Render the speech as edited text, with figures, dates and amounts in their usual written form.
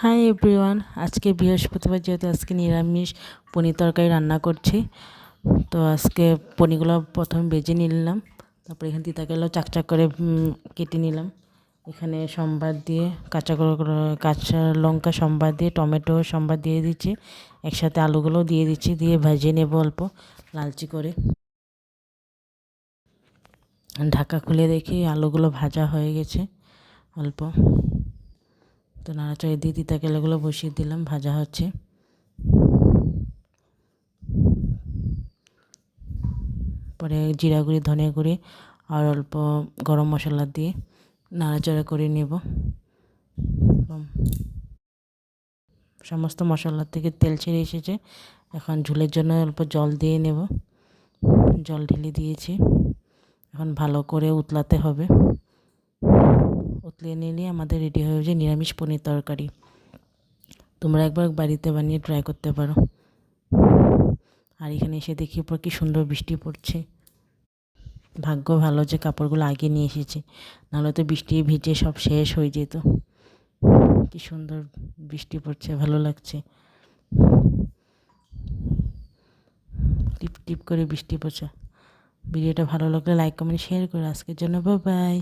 Hi everyone, আজকে বৃহস্পতিবার যেহেতু আজকে নিরামিষ পনির তরকারি রান্না করছি। তো আজকে পনিরগুলো প্রথমে ভেজে নিলাম, তারপরে এখানে তিতাগুলো চাকচাক করে কেটে নিলাম। এখানে সম্বার দিয়ে কাঁচা লঙ্কা সম্বার দিয়ে টমেটো সম্বার দিয়ে দিচ্ছি, একসাথে আলুগুলো দিয়ে দিচ্ছি, দিয়ে ভেজে নেব অল্প লালচি করে। ঢাকা খুলে দেখি আলুগুলো ভাজা হয়ে গেছে অল্প, তো নাড়াচাড়া দিয়ে তিতাকেলাগুলো বসিয়ে দিলাম, ভাজা হচ্ছে। পরে জিরা গুঁড়ি, ধনিয়া গুঁড়ি আর অল্প গরম মশলা দিয়ে নাড়াচাড়া করে নেব। সমস্ত মশলা থেকে তেল ছেড়ে এসেছে, এখন ঝোলের জন্য অল্প জল দিয়ে নেব। জল ঢেলে দিয়েছি, এখন ভালো করে উতলাতে হবে। উতলিয়ে নিলে আমাদের রেডি হয়ে যায় নিরামিষ পনির তরকারি। তোমরা একবার বাড়িতে বানিয়ে ট্রাই করতে পারো। আর এখানে এসে দেখি পর কি সুন্দর বৃষ্টি পড়ছে। ভাগ্য ভালো যে কাপড়গুলো আগে নিয়ে এসেছি, নাহলে তো বৃষ্টি ভিজে সব শেষ হয়ে যেত। কি সুন্দর বৃষ্টি পড়ছে, ভালো লাগছে। টিপ টিপ করে বৃষ্টি পড়ছে। ভিডিওটা ভালো লাগলে লাইক কমেন্ট শেয়ার করে আজকের জন্য বাই বাই।